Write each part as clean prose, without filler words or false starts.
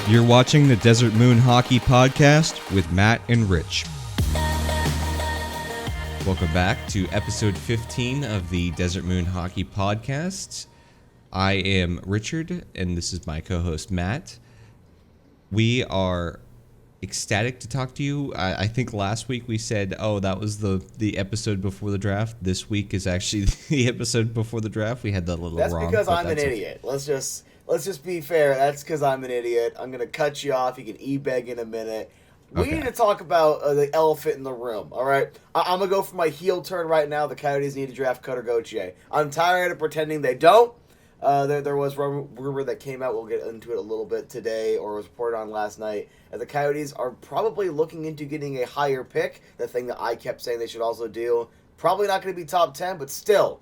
You're watching the Desert Moon Hockey Podcast with Matt and Rich. Welcome back to episode 15 of the Desert Moon Hockey Podcast. I am Richard, and this is my co-host Matt. We are ecstatic to talk to you. I think last week we said, oh, that was the episode before the draft. This week is actually the episode before the draft. We had that little That's wrong. That's because I'm an idiot. Let's just be fair. That's because I'm an idiot. I'm going to cut you off. You can e-beg in a minute. We need to talk about the elephant in the room, all right? I'm going to go for my heel turn right now. The Coyotes need to draft Cutter Gauthier. I'm tired of pretending they don't. There was rumor that came out, we'll get into it a little bit today, or was reported on last night, that the Coyotes are probably looking into getting a higher pick, the thing that I kept saying they should also do. Probably not going to be top 10, but still,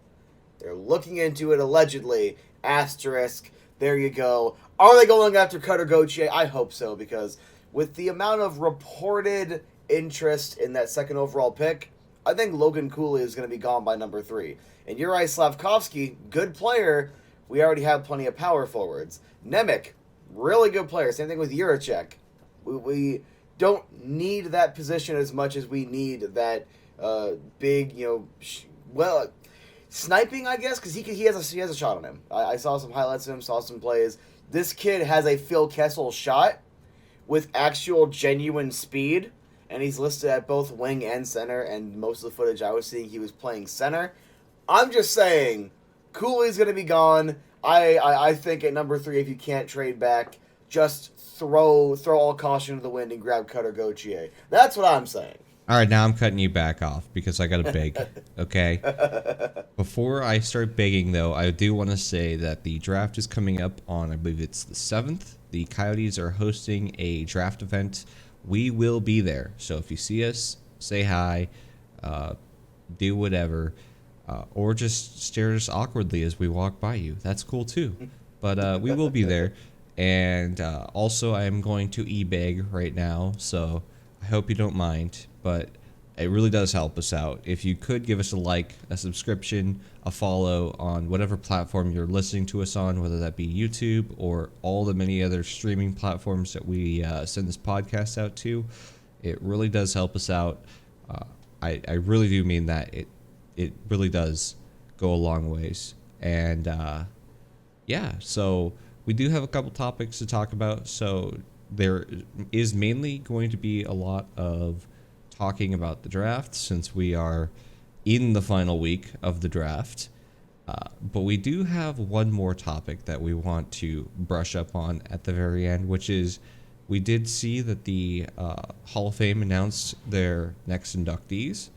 they're looking into it allegedly. Asterisk. There you go. Are they going after Cutter Gauthier? I hope so, because with the amount of reported interest in that second overall pick, I think Logan Cooley is going to be gone by number 3. And Juraj Slafkovsky, good player. We already have plenty of power forwards. Nemec, really good player. Same thing with Jiricek. We don't need that position as much as we need that big, sniping, I guess, because he has a shot on him. I saw some highlights of him, saw some plays. This kid has a Phil Kessel shot with actual genuine speed, and he's listed at both wing and center, and most of the footage I was seeing, he was playing center. I'm just saying, Cooley's going to be gone. I think at number 3, if you can't trade back, just throw all caution to the wind and grab Cutter Gauthier. That's what I'm saying. All right, now I'm cutting you back off because I got to beg, okay? Before I start begging, though, I do want to say that the draft is coming up on, I believe it's the 7th. The Coyotes are hosting a draft event. We will be there. So if you see us, say hi, do whatever, or just stare at us awkwardly as we walk by you. That's cool, too. But we will be there. And also, I am going to e-beg right now, so I hope you don't mind. But it really does help us out. If you could give us a like, a subscription, a follow on whatever platform you're listening to us on, whether that be YouTube or all the many other streaming platforms that we send this podcast out to, it really does help us out. I really do mean that. It really does go a long ways. And so we do have a couple topics to talk about. So there is mainly going to be a lot of talking about the draft since we are in the final week of the draft. But we do have one more topic that we want to brush up on at the very end, which is we did see that the Hall of Fame announced their next inductees.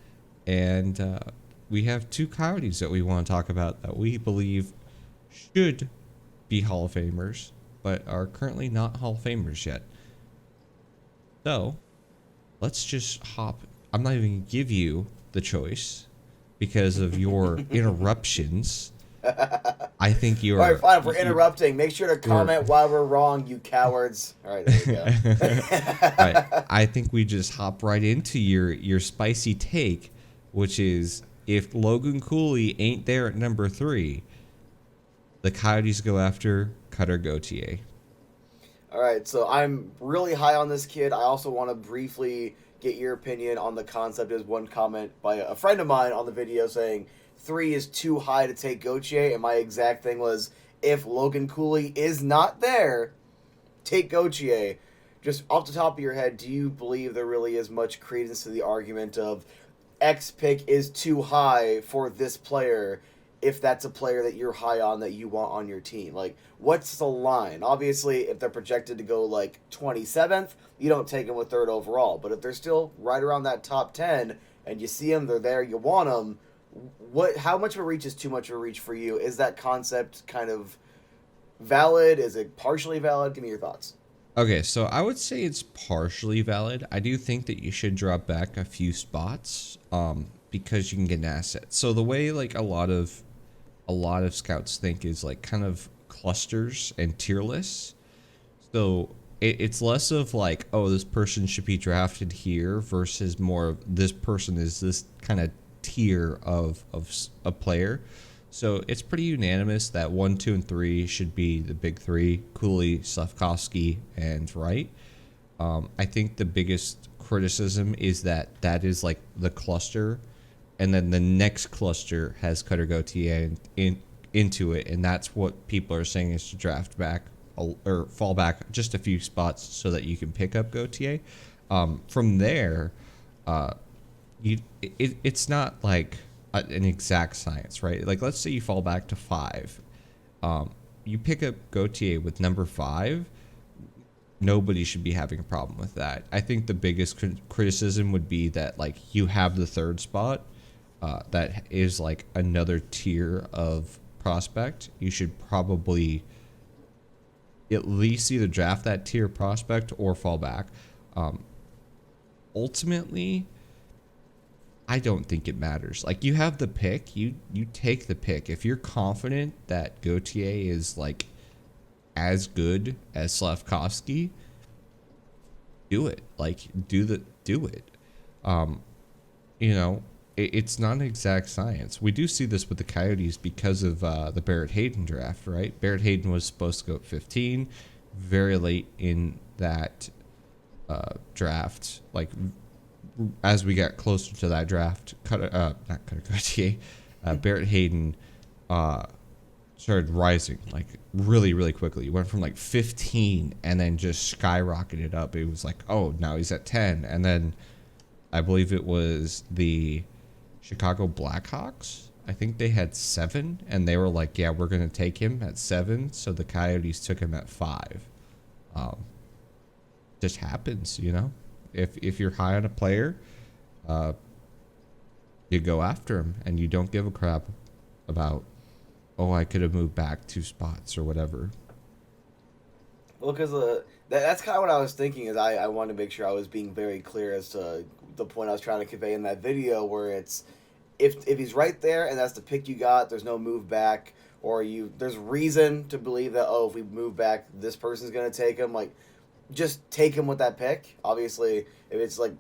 And we have 2 Coyotes that we want to talk about that we believe should be Hall of Famers, but are currently not Hall of Famers yet. So, let's just hop. I'm not even going to give you the choice because of your interruptions. I think you're... All right, fine. If we're interrupting, make sure to comment why we're wrong, you cowards. All right, there you go. Right. I think we just hop right into your spicy take, which is if Logan Cooley ain't there at number 3, the Coyotes go after Cutter Gauthier. All right, so I'm really high on this kid. I also want to briefly get your opinion on the concept. There's one comment by a friend of mine on the video saying 3 is too high to take Gauthier, and my exact thing was, if Logan Cooley is not there, take Gauthier. Just off the top of your head, do you believe there really is much credence to the argument of X pick is too high for this player if that's a player that you're high on that you want on your team? Like, what's the line? Obviously, if they're projected to go like 27th, you don't take them with 3rd overall. But if they're still right around that top 10 and you see them, they're there, you want them, how much of a reach is too much of a reach for you? Is that concept kind of valid? Is it partially valid? Give me your thoughts. Okay, so I would say it's partially valid. I do think that you should drop back a few spots because you can get an asset. So the way like a lot of scouts think is like kind of clusters and tier lists. So it's less of like, oh, this person should be drafted here versus more of this person is this kind of tier of a player. So it's pretty unanimous that 1, 2, and 3 should be the big three: Cooley, Slavkovsky, and Wright. I think the biggest criticism is that that is like the cluster, and then the next cluster has Cutter Gauthier into it, and that's what people are saying is to draft back or fall back just a few spots so that you can pick up Gauthier. From there, it's not like an exact science, right? Like, let's say you fall back to 5. You pick up Gauthier with number 5. Nobody should be having a problem with that. I think the biggest criticism would be that, like, you have the 3rd spot. That is like another tier of prospect. You should probably at least either draft that tier prospect or fall back. Ultimately, I don't think it matters. Like, you have the pick, you take the pick. If you're confident that Gauthier is like as good as Slavkovsky, do it. Like, do it. You know, it's not an exact science. We do see this with the Coyotes because of the Barrett Hayton draft, right? Barrett Hayton was supposed to go at 15, very late in that draft. Like, as we got closer to that draft, Barrett Hayton started rising like really, really quickly. He went from like 15 and then just skyrocketed up. It was like, oh, now he's at 10. And then I believe it was the Chicago Blackhawks. I think they had 7, and they were like, yeah, we're going to take him at 7. So the Coyotes took him at 5. Just happens, you know? If you're high on a player, you go after him, and you don't give a crap about, oh, I could have moved back 2 spots or whatever. Well, because that's kind of what I was thinking. Is I wanted to make sure I was being very clear as to the point I was trying to convey in that video, where it's if he's right there and that's the pick you got, there's no move back, or there's reason to believe that, oh, if we move back, this person's gonna take him. Like, just take him with that pick. Obviously, if it's like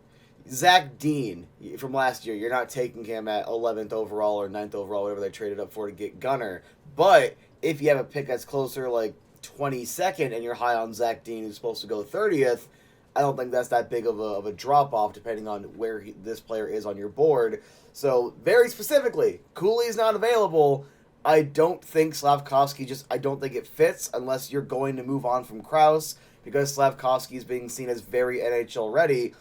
Zach Dean from last year, you're not taking him at 11th overall or 9th overall, whatever they traded up for to get Gunner. But if you have a pick that's closer, like 22nd, and you're high on Zach Dean, who's supposed to go 30th, I don't think that's that big of a drop-off, depending on where this player is on your board. So, very specifically, Cooley's not available. I don't think Slavkovsky, I don't think it fits unless you're going to move on from Krause, because Slavkovsky is being seen as very NHL ready.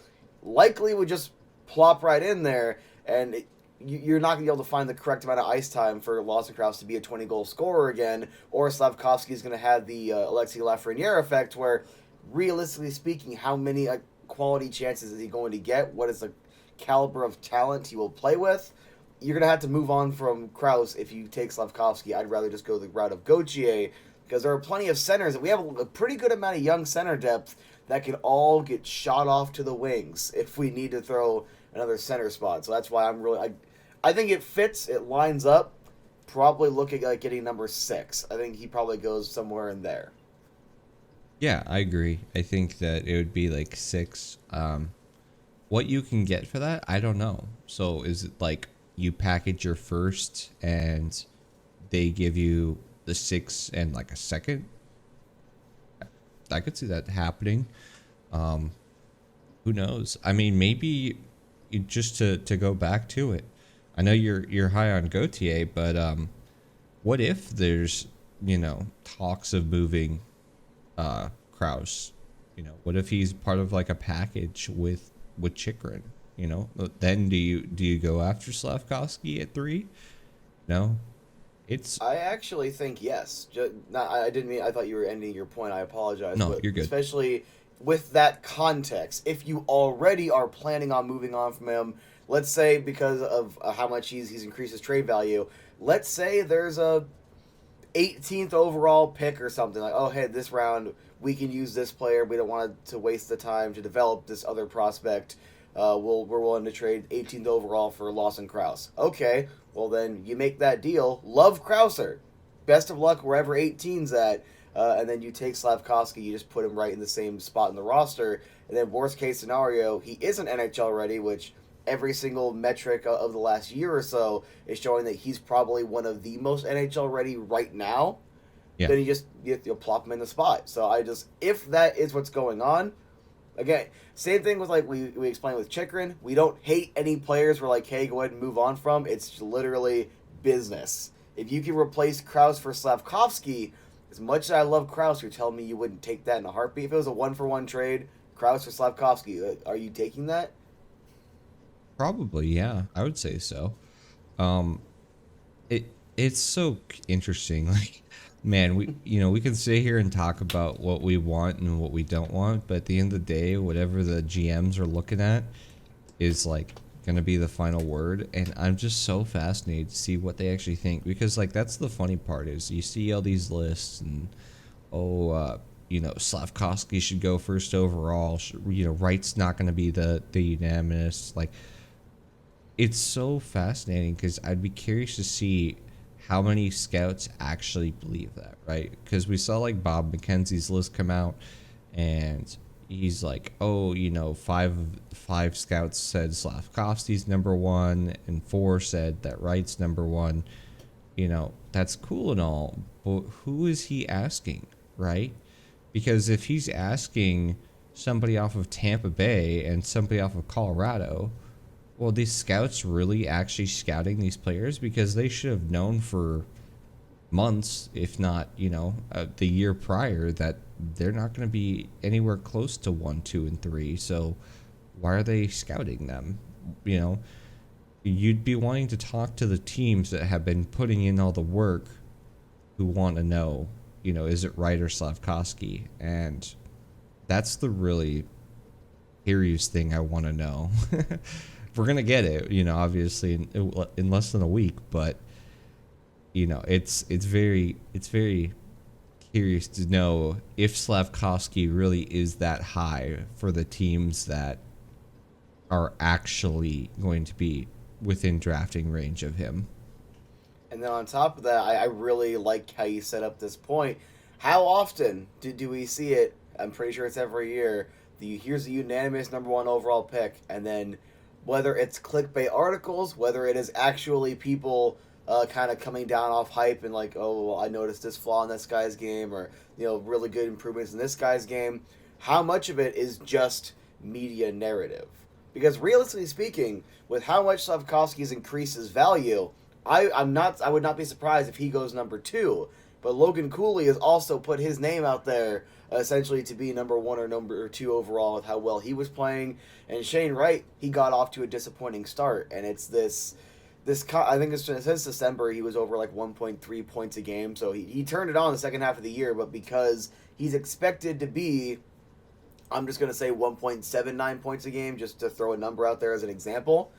Likely would just plop right in there, and you're not going to be able to find the correct amount of ice time for Lawson Krause to be a 20-goal scorer again, or Slavkovsky is going to have the Alexei Lafreniere effect, where, realistically speaking, how many quality chances is he going to get? What is the caliber of talent he will play with? You're going to have to move on from Krause if you take Slavkovsky. I'd rather just go the route of Gauthier, because there are plenty of centers. We have a pretty good amount of young center depth that can all get shot off to the wings if we need to throw another center spot. So that's why I think it fits. It lines up. Probably looking like getting number 6. I think he probably goes somewhere in there. Yeah, I agree. I think that it would be like 6. What you can get for that, I don't know. So is it like you package your first and they give you the 6 and like a second? I could see that happening. Who knows? I mean, maybe just to go back to it. I know you're high on Gauthier, but what if there's, talks of moving Krause? What if he's part of like a package with Chychrun? Then do you go after Slavkovsky at 3? No. I actually think yes. I didn't mean. I thought you were ending your point. I apologize. No, but you're good. Especially with that context, if you already are planning on moving on from him, let's say because of how much he's increased his trade value. Let's say there's a 18th overall pick or something, like, oh, hey, this round we can use this player. We don't want to waste the time to develop this other prospect. We're willing to trade 18th overall for Lawson Krause. Okay, well then you make that deal. Love Krauser. Best of luck wherever 18's at. And then you take Slavkovsky, you just put him right in the same spot in the roster. And then worst case scenario, he isn't NHL ready, which every single metric of the last year or so is showing that he's probably one of the most NHL ready right now, Yeah. then you'll plop him in the spot. So if that is what's going on, again, same thing with like we explained with Chikrin. We don't hate any players. We're like, hey, go ahead and move on from. It's literally business. If you can replace Krause for Slavkovsky, as much as I love Krause, you're telling me you wouldn't take that in a heartbeat. If it was a 1-for-1 trade, Krause for Slavkovsky, are you taking that? Probably, yeah. I would say so. Um, it's so interesting. Like, man, we can sit here and talk about what we want and what we don't want, but at the end of the day, whatever the GMs are looking at is like gonna be the final word. And I'm just so fascinated to see what they actually think, because like that's the funny part is you see all these lists and Slavkovsky should go first overall. Wright's not gonna be the unanimous. Like, it's so fascinating because I'd be curious to see how many scouts actually believe that, right? Because we saw like Bob McKenzie's list come out, and he's like, oh, five scouts said Slavkovsky's number one, and 4 said that Wright's number one. That's cool and all, but who is he asking, right? Because if he's asking somebody off of Tampa Bay and somebody off of Colorado, well, these scouts really actually scouting these players? Because they should have known for months, if not, the year prior, that they're not going to be anywhere close to 1, 2, and 3. So why are they scouting them? You'd be wanting to talk to the teams that have been putting in all the work, who want to know, is it Wright or Slavkovsky? And that's the really curious thing I want to know. We're gonna get it, obviously in less than a week, but it's very curious to know if Slavkovsky really is that high for the teams that are actually going to be within drafting range of him. And then on top of that, I really like how you set up this point. How often do we see it? I'm pretty sure it's every year. Here's the unanimous number 1 overall pick, and then whether it's clickbait articles, whether it is actually people kind of coming down off hype and like, oh, well, I noticed this flaw in this guy's game, or really good improvements in this guy's game. How much of it is just media narrative? Because realistically speaking, with how much Slavkovsky's increased his value, I would not be surprised if he goes number 2. But Logan Cooley has also put his name out there essentially to be number 1 or number 2 overall with how well he was playing. And Shane Wright, he got off to a disappointing start, and it's this I think it's since December he was over like 1.3 points a game, so he turned it on the second half of the year, but because he's expected to be, I'm just going to say 1.79 points a game, just to throw a number out there as an example,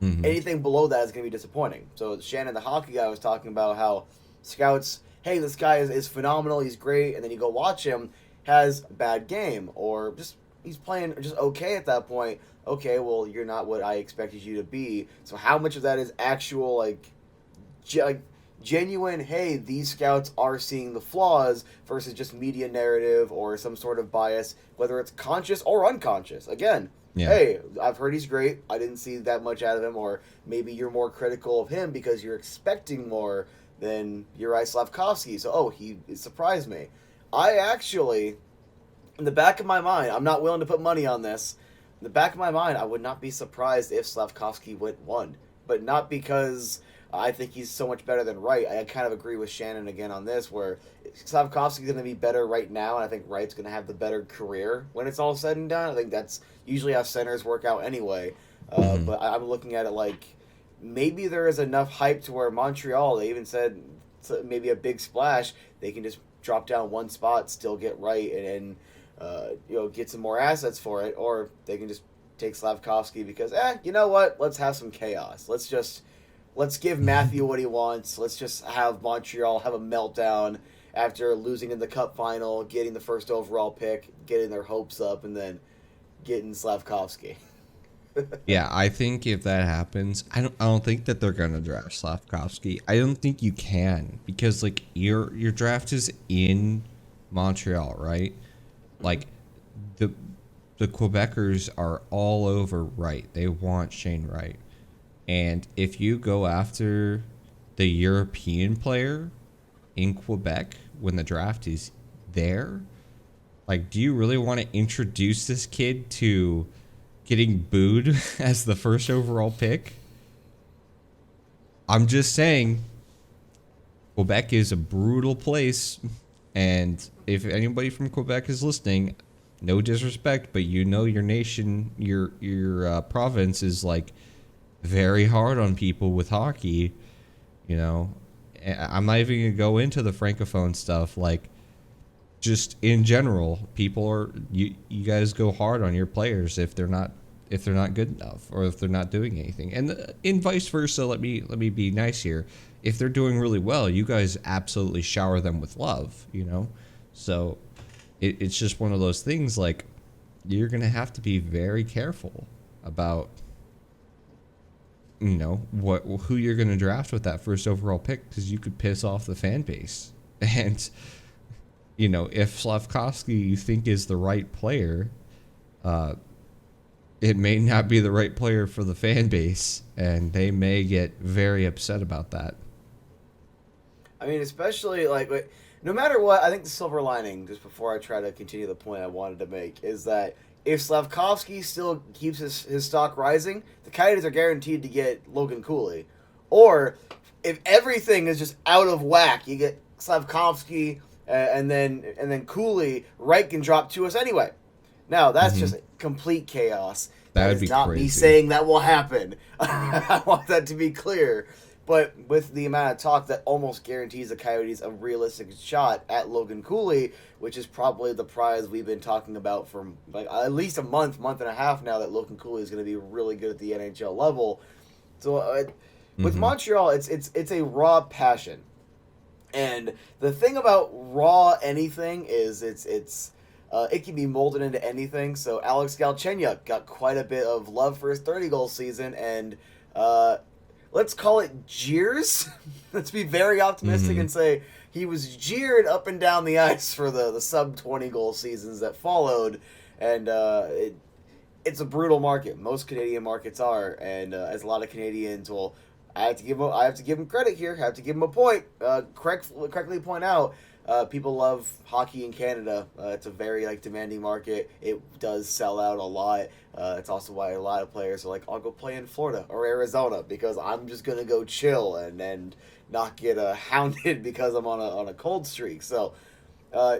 anything below that is going to be disappointing. So Shannon, the hockey guy, was talking about how scouts, hey, this guy is phenomenal, he's great, and then you go watch him, has a bad game, or just he's playing just okay at that point. Okay, well, you're not what I expected you to be. So how much of that is actual, genuine, hey, these scouts are seeing the flaws, versus just media narrative or some sort of bias, whether it's conscious or unconscious? Again, hey, I've heard he's great, I didn't see that much out of him, or maybe you're more critical of him because you're expecting more than Uri Slavkovsky. So, he surprised me. I actually, in the back of my mind, I'm not willing to put money on this. In the back of my mind, I would not be surprised if Slavkovsky went 1. But not because I think he's so much better than Wright. I kind of agree with Shannon again on this, where Slavkovsky's going to be better right now, and I think Wright's going to have the better career when it's all said and done. I think that's usually how centers work out anyway. But I'm looking at it like maybe there is enough hype to where Montreal, they even said maybe a big splash, they can just drop down 1 spot, still get Wright, and get some more assets for it, or they can just take Slavkovsky because, you know what? Let's have some chaos. Let's give Matthew what he wants. Let's just have Montreal have a meltdown after losing in the Cup final, getting the first overall pick, getting their hopes up, and then getting Slavkovsky. Yeah, I think if that happens, I don't think that they're gonna draft Slavkovsky. I don't think you can, because like your draft is in Montreal, right? Like the the Quebecers are all over Wright. They want Shane Wright. And if you go after the European player in Quebec when the draft is there, like, do you really want to introduce this kid to getting booed as the first overall pick? I'm just saying, Quebec is a brutal place. And if anybody from Quebec is listening, no disrespect, but you know your nation, your province is like very hard on people with hockey. You know, I'm not even gonna go into the francophone stuff. Like, just in general, people are you guys go hard on your players if they're not good enough or if they're not doing anything, and in vice versa. Let me be nice here. If they're doing really well, you guys absolutely shower them with love. You know, so it's just one of those things. Like, you're gonna have to be very careful about who you're gonna draft with that first overall pick, because you could piss off the fan base. And if Slavkovsky you think is the right player, it may not be the right player for the fan base, and they may get very upset about that. I mean, especially like no matter what, I think the silver lining, just before I try to continue the point I wanted to make, is that if Slavkovsky still keeps his stock rising, the Coyotes are guaranteed to get Logan Cooley. Or if everything is just out of whack, you get Slavkovsky and then Cooley, Wright can drop to us anyway. Now, that's just complete chaos. That would is be not crazy. Me saying that will happen. I want that to be clear. But with the amount of talk, that almost guarantees the Coyotes a realistic shot at Logan Cooley, which is probably the prize we've been talking about for like at least a month and a half now, that Logan Cooley is going to be really good at the NHL level. So with Montreal, it's a raw passion. And the thing about raw anything is it can be molded into anything. So Alex Galchenyuk got quite a bit of love for his 30-goal season, and let's call it jeers. Let's be very optimistic and say he was jeered up and down the ice for the sub-20-goal seasons that followed. And it's a brutal market. Most Canadian markets are, and as a lot of Canadians will... I have to give him credit here. I have to give him a point. Correctly point out, people love hockey in Canada. It's a very demanding market. It does sell out a lot. It's also why a lot of players are like, I'll go play in Florida or Arizona because I'm just gonna go chill and not get hounded because I'm on a cold streak. So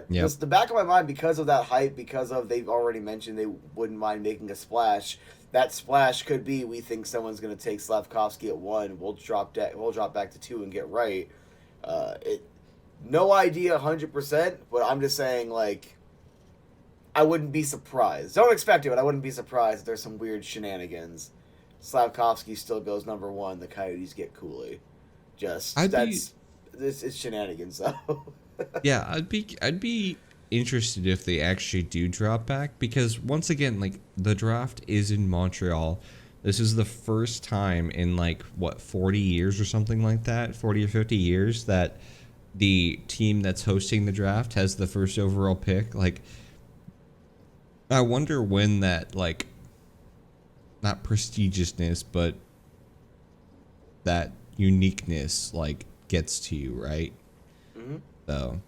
just the back of my mind, because of that hype, because of they've already mentioned they wouldn't mind making a splash. That splash could be, we think someone's going to take Slavkovsky at 1. We'll drop back to 2 and get Wright. No idea 100%, but I'm just saying, I wouldn't be surprised. Don't expect it, but I wouldn't be surprised if there's some weird shenanigans. Slavkovsky still goes number 1. The Coyotes get Cooley. It's shenanigans, though. Yeah, I'd be interested if they actually do drop back, because once again, the draft is in Montreal. This is the first time in 40 years or something like that, 40 or 50 years, that the team that's hosting the draft has the first overall pick. I wonder when that not prestigiousness, but that uniqueness gets to you, right? So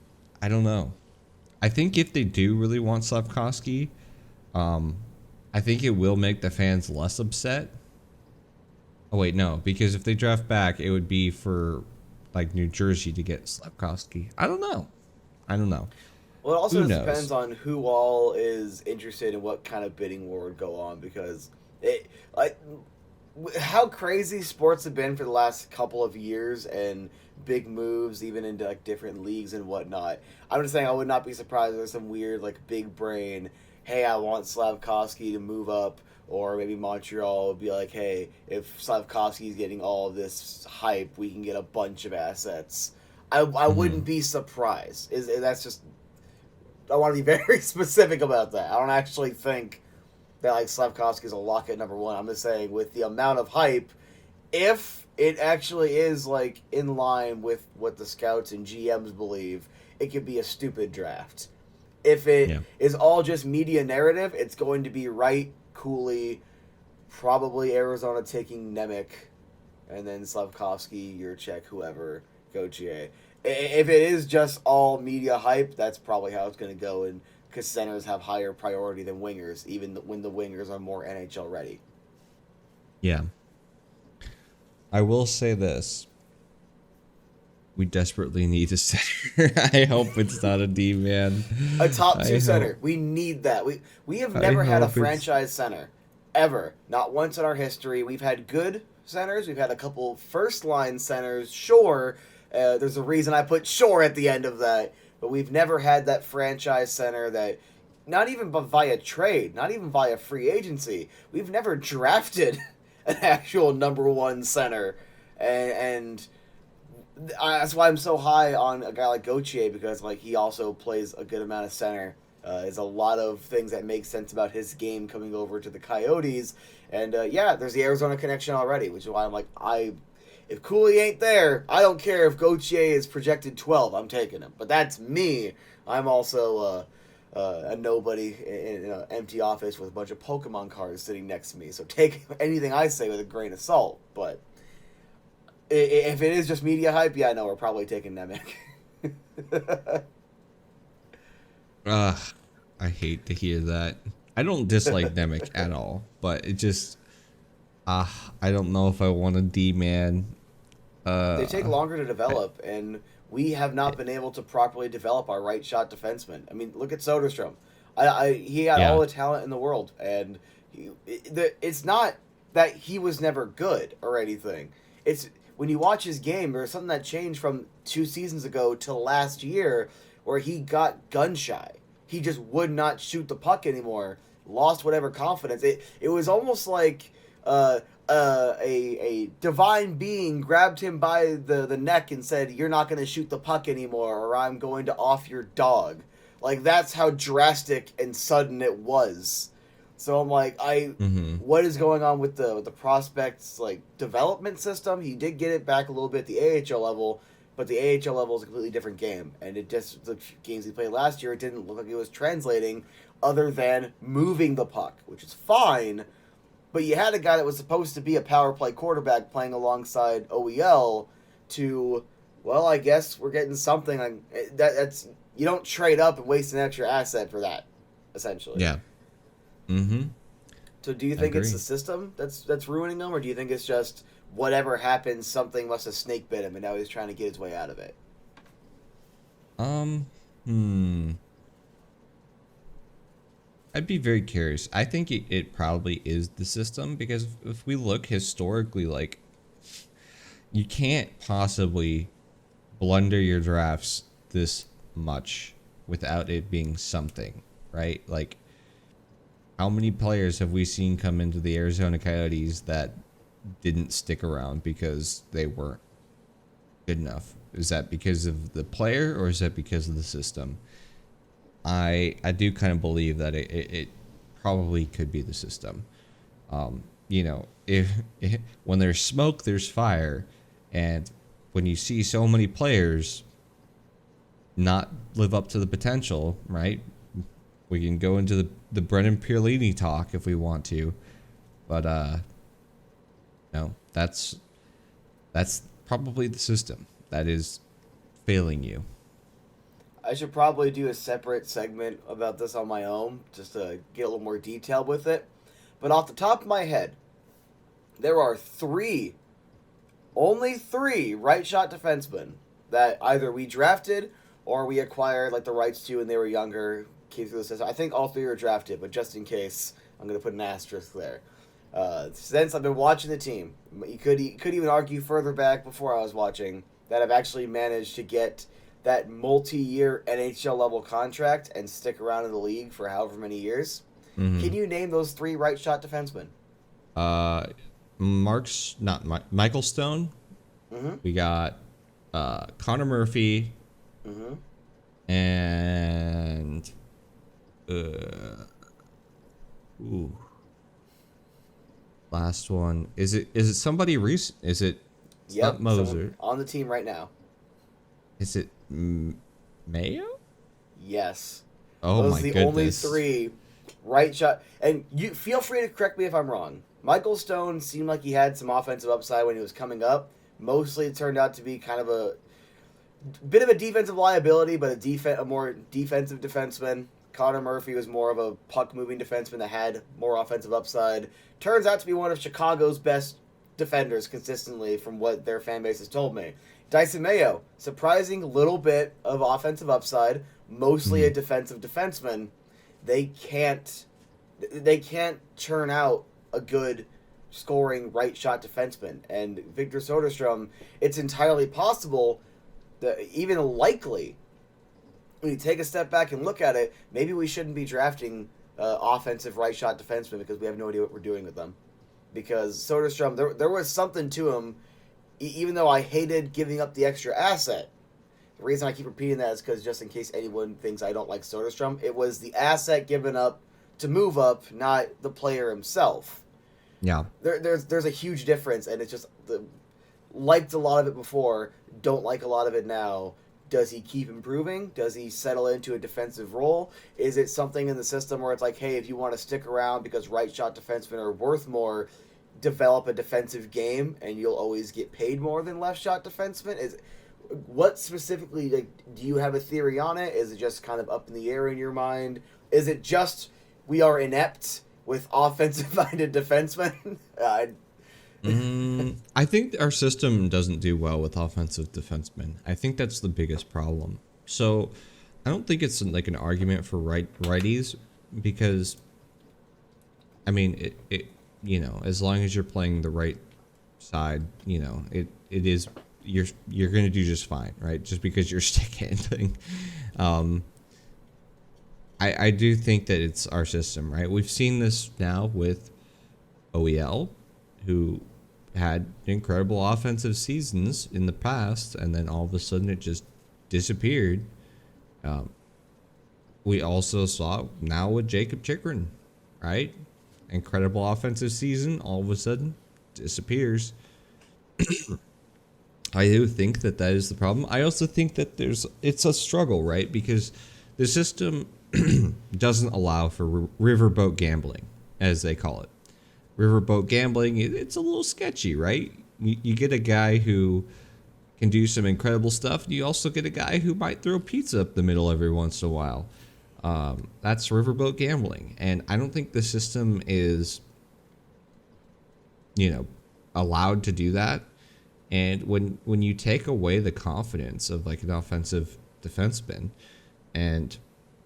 I don't know. I think if they do really want Slavkovsky, I think it will make the fans less upset. Oh, wait, no. Because if they draft back, it would be for, New Jersey to get Slavkovsky. I don't know. Well, it also depends on who all is interested in what kind of bidding war would go on, because how crazy sports have been for the last couple of years and big moves even into different leagues and whatnot. I'm just saying I would not be surprised if there's some weird big brain, hey, I want Slavkovsky to move up, or maybe Montreal would be like, hey, if Slavkovsky's getting all of this hype, we can get a bunch of assets. I wouldn't be surprised. That's just, I want to be very specific about that. I don't actually think that Slavkovsky is a lock at number 1. I'm just saying, with the amount of hype, if it actually is in line with what the scouts and GMs believe, it could be a stupid draft. If it Yeah. is all just media narrative, it's going to be Wright, Cooley, probably Arizona taking Nemec, and then Slavkovsky, Yurchek, whoever, Gauthier. If it is just all media hype, that's probably how it's going to go, and because centers have higher priority than wingers, even when the wingers are more NHL ready. Yeah. I will say this. We desperately need a center. I hope it's not a D-man. A top two I center. hope- We need that. We have never had a hope it's- franchise center. Ever. Not once in our history. We've had good centers. We've had a couple first line centers. Sure. There's a reason I put Shore at the end of that. But we've never had that franchise center that, not even via trade, not even via free agency. We've never drafted an actual number one center. And that's why I'm so high on a guy like Gauthier, because like he also plays a good amount of center. There's a lot of things that make sense about his game coming over to the Coyotes, and yeah, there's the Arizona connection already, which is why I'm like, if Cooley ain't there, I don't care if Gauthier is projected 12, I'm taking him. But that's me. I'm also a nobody in an empty office with a bunch of Pokemon cards sitting next to me, so take anything I say with a grain of salt. But if it is just media hype, yeah, I know we're probably taking Nemec. Ugh, I hate to hear that. I don't dislike Nemec at all, but it just, I don't know if I want a D-man. They take longer to develop, and we have not been able to properly develop our right shot defenseman. I mean, look at Soderstrom. He had all the talent in the world, and it's not that he was never good or anything. It's when you watch his game, there's something that changed from 2 seasons ago to last year, where he got gun shy. He just would not shoot the puck anymore. Lost whatever confidence. It was almost like a divine being grabbed him by the neck and said, "You're not going to shoot the puck anymore, or I'm going to off your dog." Like, that's how drastic and sudden it was. So I'm like, what is going on with the prospects like development system? He did get it back a little bit at the AHL level, but the AHL level is a completely different game, and it just, the games he played last year, it didn't look like it was translating other than moving the puck, which is fine. But you had a guy that was supposed to be a power play quarterback playing alongside OEL to, well, I guess we're getting something. That's you don't trade up and waste an extra asset for that, essentially. Yeah. Mm-hmm. So do you think it's the system that's ruining him, or do you think it's just whatever happened, something must have snake bit him, and now he's trying to get his way out of it? I'd be very curious. I think it probably is the system, because if we look historically, like, you can't possibly blunder your drafts this much without it being something, right? Like, how many players have we seen come into the Arizona Coyotes that didn't stick around because they weren't good enough? Is that because of the player, or is that because of the system? I do kind of believe that it probably could be the system. You know, if when there's smoke, there's fire, and when you see so many players not live up to the potential, right? We can go into the Brennan Pierlini talk if we want to, but no, that's probably the system that is failing you. I should probably do a separate segment about this on my own, just to get a little more detailed with it. But off the top of my head, there are only three right shot defensemen that either we drafted or we acquired like the rights to when they were younger, came through the system. I think all three were drafted, but just in case, I'm going to put an asterisk there. Since I've been watching the team, you could even argue further back before I was watching that I've actually managed to get that multi-year NHL level contract and stick around in the league for however many years. Mm-hmm. Can you name those three right shot defensemen? Michael Stone. Mm-hmm. We got Connor Murphy. Mm-hmm. And last one, is it somebody recent? Is it? It's not Moser on the team right now? Is it Mayo? Yes. Oh Those my are the only goodness. 3 right shot. And you feel free to correct me if I'm wrong. Michael Stone seemed like he had some offensive upside when he was coming up. Mostly it turned out to be kind of a bit of a defensive liability, but a more defensive defenseman. Connor Murphy was more of a puck-moving defenseman that had more offensive upside. Turns out to be one of Chicago's best defenders consistently from what their fan base has told me. Dyson Mayo, surprising little bit of offensive upside, mostly a defensive defenseman. They can't churn out a good scoring right shot defenseman. And Victor Soderstrom, it's entirely possible, even likely, when you take a step back and look at it, maybe we shouldn't be drafting offensive right shot defensemen because we have no idea what we're doing with them. Because Soderstrom, there was something to him, even though I hated giving up the extra asset. The reason I keep repeating that is because just in case anyone thinks I don't like Soderstrom, it was the asset given up to move up, not the player himself. Yeah. There's a huge difference, and it's just liked a lot of it before, don't like a lot of it now. Does he keep improving? Does he settle into a defensive role? Is it something in the system where it's like, hey, if you want to stick around because right shot defensemen are worth more, develop a defensive game and you'll always get paid more than left shot defensemen? What specifically, do you have a theory on it? Is it just kind of up in the air in your mind? Is it just we are inept with offensive-minded defensemen? I think our system doesn't do well with offensive defensemen. I think that's the biggest problem. So I don't think it's like an argument for righties because, I mean, it as long as you're playing the right side, it is you're going to do just fine, right? Just because you're stick handling. I do think that it's our system, right? We've seen this now with OEL, who had incredible offensive seasons in the past, and then all of a sudden it just disappeared. We also saw now with Jacob Chikrin, right? Incredible offensive season, all of a sudden disappears. I do think that is the problem. I also think that it's a struggle, right? Because the system doesn't allow for riverboat gambling, as they call it. Riverboat gambling, it's a little sketchy, right? You get a guy who can do some incredible stuff, and you also get a guy who might throw pizza up the middle every once in a while. That's riverboat gambling, and I don't think the system is, allowed to do that. And when you take away the confidence of like an offensive defenseman and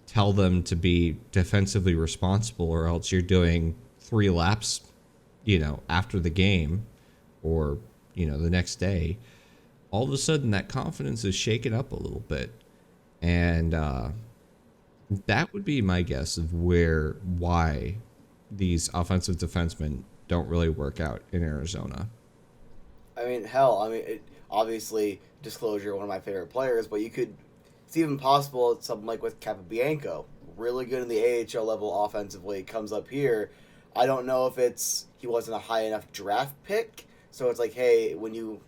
tell them to be defensively responsible, or else you're doing 3 laps after the game or, the next day, all of a sudden that confidence is shaken up a little bit. And that would be my guess of why these offensive defensemen don't really work out in Arizona. I mean, obviously, disclosure, one of my favorite players, but it's even possible it's something like with Capobianco, really good in the AHL level offensively, comes up here. I don't know if he wasn't a high enough draft pick, so it's like, hey, when you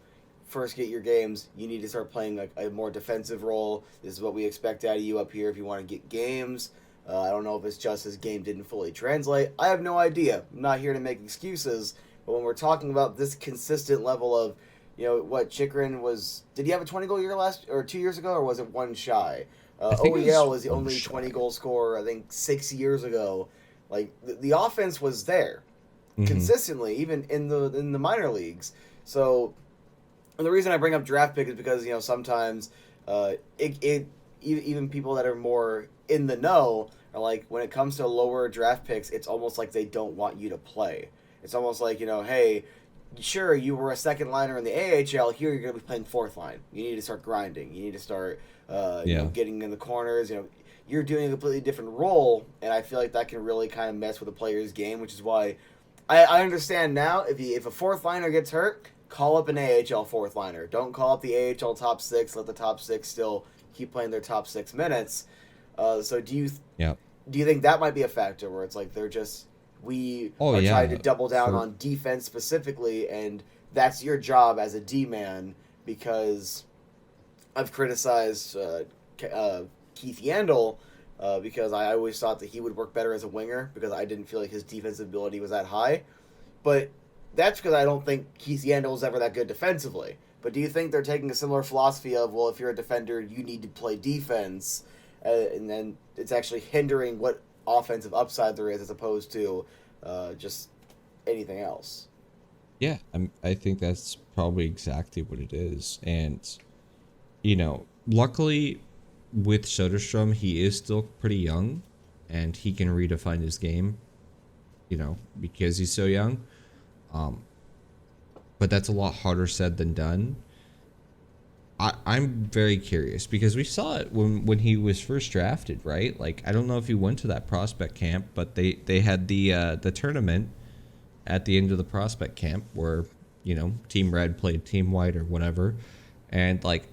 first get your games, you need to start playing a more defensive role. This is what we expect out of you up here if you want to get games. I don't know if it's just his game didn't fully translate. I have no idea. I'm not here to make excuses, but when we're talking about this consistent level of, what Chikrin was, did he have a 20-goal year 2 years ago, or was it one shy? OEL was the only 20-goal scorer, I think, 6 years ago. Like, the offense was there consistently, even in the minor leagues. So, and the reason I bring up draft pick is because, sometimes even people that are more in the know are like, when it comes to lower draft picks, it's almost like they don't want you to play. It's almost like, hey, sure, you were a second liner in the AHL, here you're going to be playing fourth line. You need to start grinding. You need to start getting in the corners, you're doing a completely different role, and I feel like that can really kind of mess with a player's game, which is why I understand now if a fourth liner gets hurt, call up an AHL fourth liner. Don't call up the AHL top 6. Let the top 6 still keep playing their top 6 minutes. So do you think that might be a factor where it's like they're just trying to double down on defense specifically, and that's your job as a D-man? Because I've criticized Keith Yandel because I always thought that he would work better as a winger because I didn't feel like his defensive ability was that high. But that's because I don't think Keith Yandel is ever that good defensively. But do you think they're taking a similar philosophy of, well, if you're a defender, you need to play defense, and then it's actually hindering what offensive upside there is as opposed to just anything else? Yeah, I think that's probably exactly what it is. And, luckily with Soderstrom, he is still pretty young and he can redefine his game, because he's so young. But that's a lot harder said than done. I'm very curious because we saw it when he was first drafted, right? Like, I don't know if he went to that prospect camp, but they had the tournament at the end of the prospect camp where, Team Red played Team White or whatever. And, like,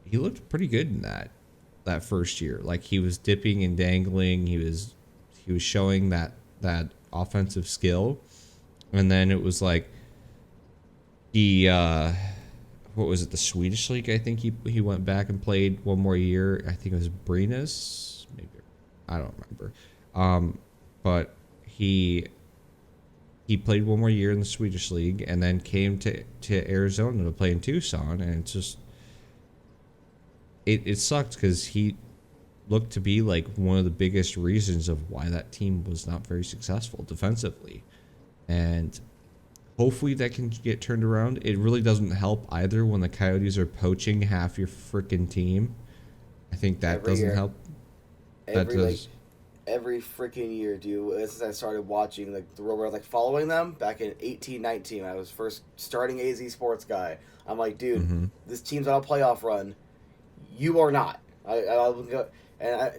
he looked pretty good in that first year. Like, he was dipping and dangling. He was showing that offensive skill. And then it was like he what was it, the Swedish league? I think he went back and played one more year. I think it was Brynäs, maybe, I don't remember. But he played one more year in the Swedish league and then came to Arizona to play in Tucson, and it's just it sucked because he looked to be like one of the biggest reasons of why that team was not very successful defensively. And hopefully that can get turned around. It really doesn't help either when the Coyotes are poaching half your freaking team. I think that Every doesn't year. help. That Every does. every freaking year, dude. Since I started watching the Roadrunners, like following them back in 18-19, I was first starting AZ Sports Guy. I'm like, dude, Mm-hmm. this team's on a playoff run. You are not. I would go, and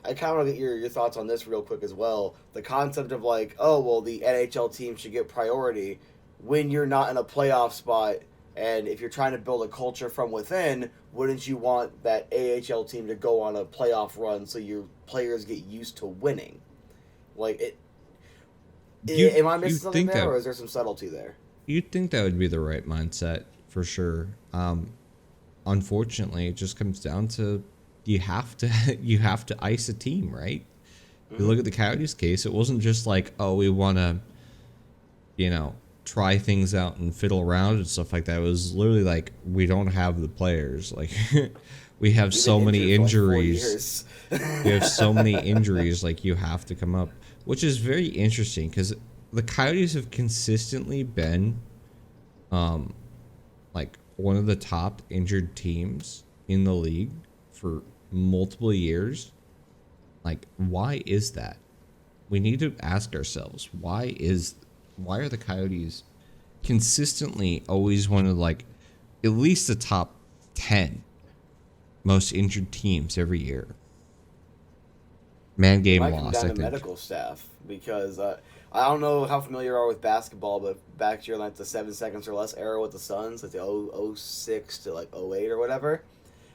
I kind of want to get your thoughts on this real quick as well. The concept of like, oh well, the NHL team should get priority when you're not in a playoff spot, and if you're trying to build a culture from within, wouldn't you want that AHL team to go on a playoff run so your players get used to winning? Like it. Am I You missing something think there, that or is there some subtlety there? you'd think that would be the right mindset for sure. Unfortunately, it just comes down to you have to you have to ice a team, right? You Mm-hmm. look at the Coyotes case, it wasn't just like, oh, we want to, try things out and fiddle around and stuff like that. It was literally like, we don't have the players. Like, we have We've been so many injured for like 4 injuries. years. We have so many injuries. Like, you have to come up, which is very interesting because the Coyotes have consistently been, like, one of the top injured teams in the league for multiple years. Like, why is that? We need to ask ourselves, why are the Coyotes consistently always one of, like, at least the top 10 most injured teams every year? Man It game might come loss, down I to think. medical staff because I don't know how familiar you are with basketball, but back to your like the 7 seconds or less era with the Suns, like the 06 to like '08 or whatever.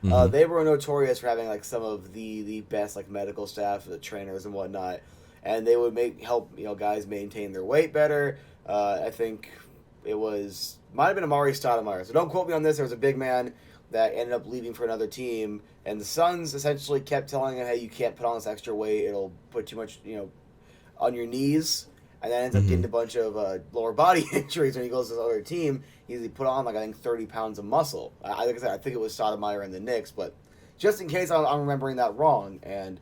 Mm-hmm. They were notorious for having like some of the best like medical staff, the trainers and whatnot, and they would help guys maintain their weight better. I think it was might have been Amari Stoudemire, so don't quote me on this. There was a big man that ended up leaving for another team, and the Suns essentially kept telling him, "Hey, you can't put on this extra weight; it'll put too much on your knees." And then ends up Mm-hmm. getting a bunch of lower body injuries when he goes to the other team. He put on like I think 30 pounds of muscle. Like I said, I think it was Stoudemire and the Knicks, but just in case I'm remembering that wrong. And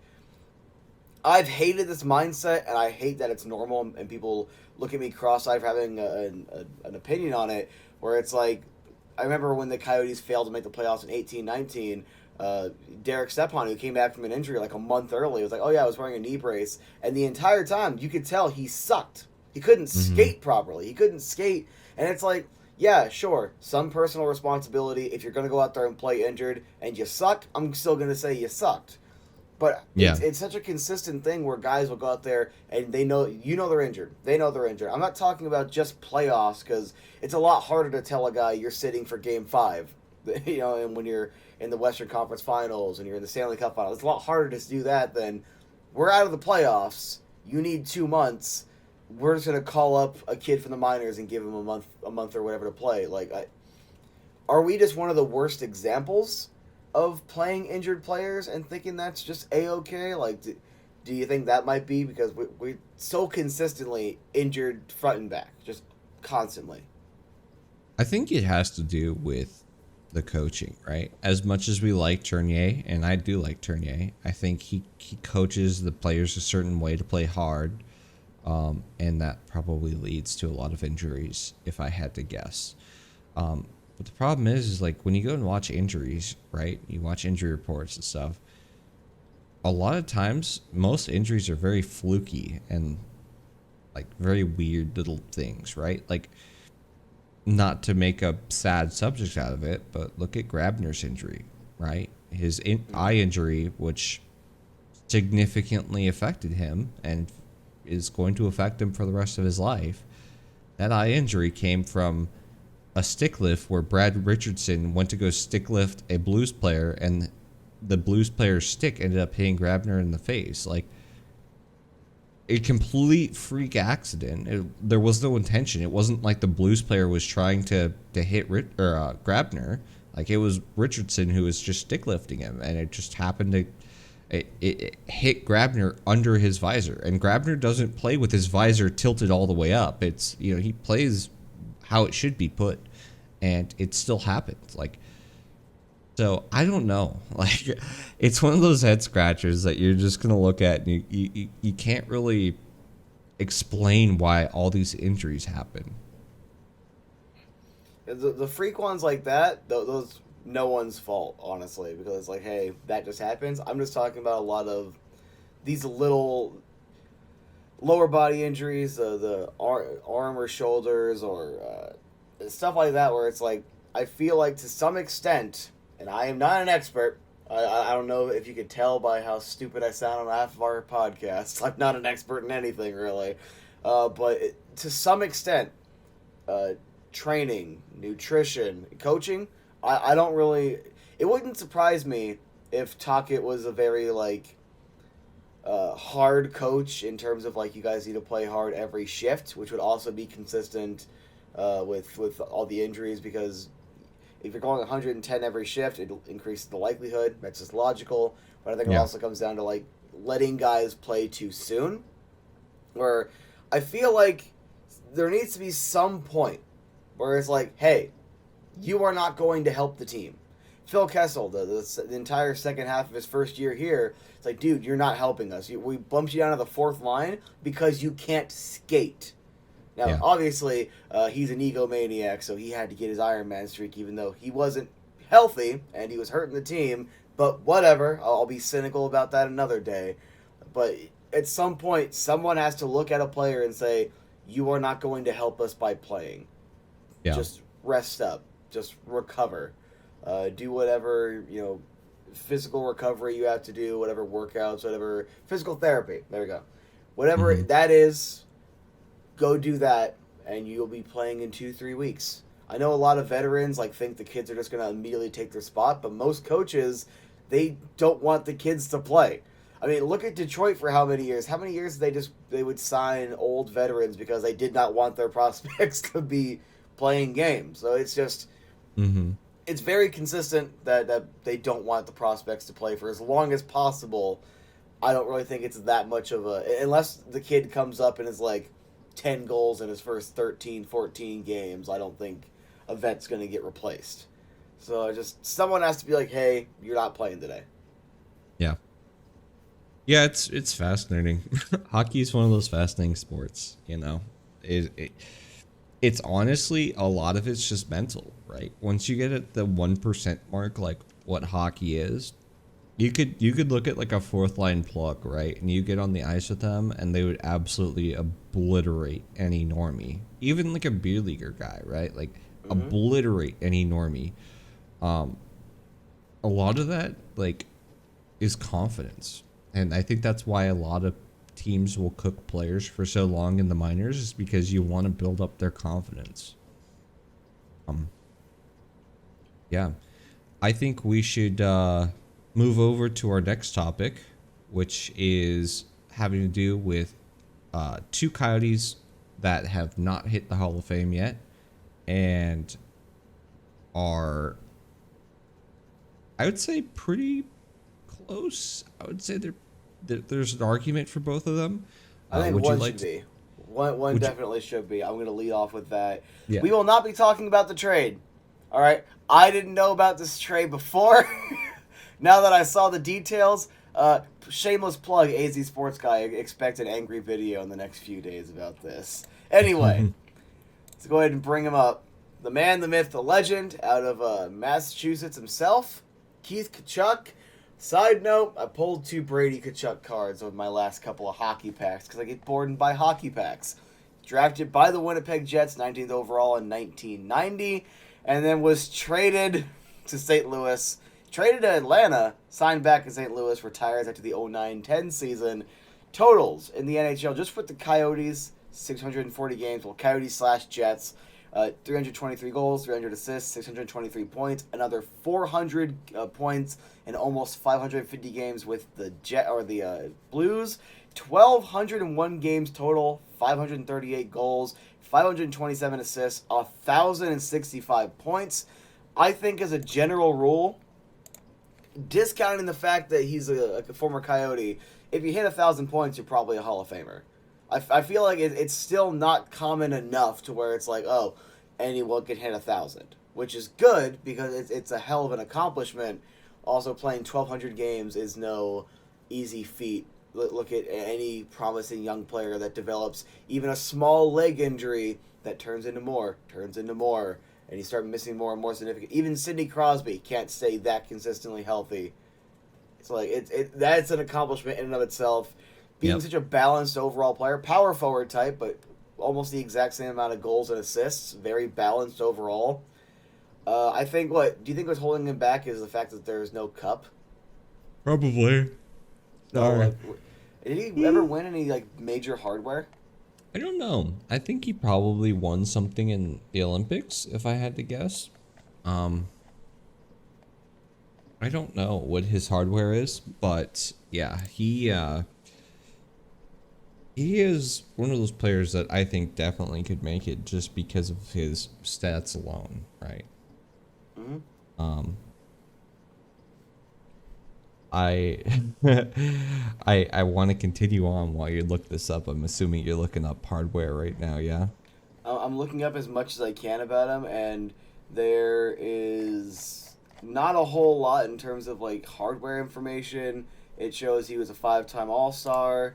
I've hated this mindset, and I hate that it's normal, and people look at me cross-eyed for having an opinion on it. Where it's like, I remember when the Coyotes failed to make the playoffs in 18-19. Derek Stepan, who came back from an injury like a month early, was like, "Oh yeah, I was wearing a knee brace," and the entire time you could tell he sucked. He couldn't Mm-hmm. skate properly. He couldn't skate, and it's like, yeah, sure, some personal responsibility. If you're gonna go out there and play injured and you suck, I'm still gonna say you sucked. But Yeah. it's such a consistent thing where guys will go out there and they know they're injured. They know they're injured. I'm not talking about just playoffs because it's a lot harder to tell a guy you're sitting for Game 5, and when you're in the Western Conference Finals and you're in the Stanley Cup Finals, it's a lot harder to do that than we're out of the playoffs. You need 2 months. We're just gonna call up a kid from the minors and give him a month or whatever to play. Like, are we just one of the worst examples of playing injured players and thinking that's just a-okay? Like, Do you think that might be because we're so consistently injured front and back, just constantly? I think it has to do with the coaching, right? As much as we like Tournier, and I do like Tournier, I think he coaches the players a certain way to play hard, and that probably leads to a lot of injuries, if I had to guess. But the problem is like when you go and watch injuries, right? You watch injury reports and stuff. A lot of times, most injuries are very fluky and like very weird little things, right? Like, not to make a sad subject out of it, but look at Grabner's injury, right? His eye injury, which significantly affected him and is going to affect him for the rest of his life. That eye injury came from a stick lift where Brad Richardson went to go stick lift a Blues player, and the Blues player's stick ended up hitting Grabner in the face. Like, a complete freak accident. There was no intention. It wasn't like the Blues player was trying to hit Grabner. Like, it was Richardson who was just stick lifting him, and it just happened to it hit Grabner under his visor. And Grabner doesn't play with his visor tilted all the way up. It's, you know, he plays how it should be put, and it still happened. Like, so I don't know. Like, it's one of those head scratchers that you're just gonna look at, and you can't really explain why all these injuries happen. The freak ones like that, those no one's fault, honestly, because it's like, hey, that just happens. I'm just talking about a lot of these little lower body injuries, the arm or shoulders or stuff like that, where it's like, I feel like to some extent, and I am not an expert. I don't know if you could tell by how stupid I sound on half of our podcasts. I'm not an expert in anything, really. To some extent, training, nutrition, coaching, I don't really. It wouldn't surprise me if Tocchet was a very like hard coach in terms of like you guys need to play hard every shift, which would also be consistent with all the injuries because if you're going 110 every shift, it increases the likelihood. That's just logical. But I think it also comes down to like letting guys play too soon, where I feel like there needs to be some point where it's like, hey, you are not going to help the team. Phil Kessel, the entire second half of his first year here, it's like, dude, you're not helping us. We bumped you down to the fourth line because you can't skate. Now, obviously, he's an egomaniac, so he had to get his Iron Man streak, even though he wasn't healthy and he was hurting the team. But whatever, I'll be cynical about that another day. But at some point, someone has to look at a player and say, you are not going to help us by playing. Yeah. Just rest up. Just recover. Do whatever, physical recovery you have to do, whatever workouts, whatever physical therapy. There we go. Whatever that is, go do that, and you'll be playing in 2-3 weeks. I know a lot of veterans think the kids are just going to immediately take their spot, but most coaches, they don't want the kids to play. I mean, look at Detroit for how many years? How many years they would sign old veterans because they did not want their prospects to be playing games. So it's just it's very consistent that they don't want the prospects to play for as long as possible. I don't really think it's that much of unless the kid comes up and is like 10 goals in his first 13, 14 games, I don't think a vet's going to get replaced. So someone has to be like, hey, you're not playing today. Yeah. Yeah, it's fascinating. Hockey is one of those fascinating sports, It's honestly, a lot of it's just mental, right? Once you get at the 1% mark, like what hockey is, you could look at like a fourth line plug, right? And you get on the ice with them and they would absolutely obliterate any normie. Even like a beer leaguer guy, right? Like obliterate any normie. A lot of that is confidence. And I think that's why a lot of teams will cook players for so long in the minors, is because you want to build up their confidence. Yeah. I think we should move over to our next topic, which is having to do with two Coyotes that have not hit the Hall of Fame yet and are, I would say, pretty close. I would say they're there's an argument for both of them. I think Would you one like should to, be. One would you, definitely should be. I'm going to lead off with that. yeah. We will not be talking about the trade. All right. I didn't know about this trade before. Now that I saw the details, shameless plug, AZ Sports Guy, expect an angry video in the next few days about this. Anyway, let's go ahead and bring him up. The man, the myth, the legend, out of Massachusetts himself, Keith Tkachuk. Side note, I pulled 2 Brady Tkachuk cards with my last couple of hockey packs because I get bored and buy hockey packs. Drafted by the Winnipeg Jets, 19th overall in 1990, and then was traded to St. Louis, traded to Atlanta, signed back in St. Louis, retires after the 09-10 season. Totals in the NHL, just with the Coyotes, 640 games, well, Coyotes/Jets, 323 goals, 300 assists, 623 points, another 400 points, and almost 550 games with the Blues. 1,201 games total, 538 goals, 527 assists, 1,065 points. I think as a general rule, discounting the fact that he's a former Coyote, if you hit 1,000 points, you're probably a Hall of Famer. I feel like it's still not common enough to where it's like, oh, anyone can hit 1,000, which is good because it's a hell of an accomplishment. Also, playing 1,200 games is no easy feat. Look at any promising young player that develops even a small leg injury that turns into more, and you start missing more and more significant. Even Sidney Crosby can't stay that consistently healthy. It's like that's an accomplishment in and of itself. Being such a balanced overall player, power forward type, but almost the exact same amount of goals and assists, very balanced overall. I think do you think what's holding him back is the fact that there's no cup? Probably. No, did he ever win any major hardware? I don't know. I think he probably won something in the Olympics, if I had to guess. I don't know what his hardware is, but yeah, he is one of those players that I think definitely could make it just because of his stats alone, right? Mm-hmm. I want to continue on while you look this up. I'm assuming you're looking up hardware right now, yeah? I'm looking up as much as I can about him, and there is not a whole lot in terms of hardware information. It shows he was a 5-time All-Star.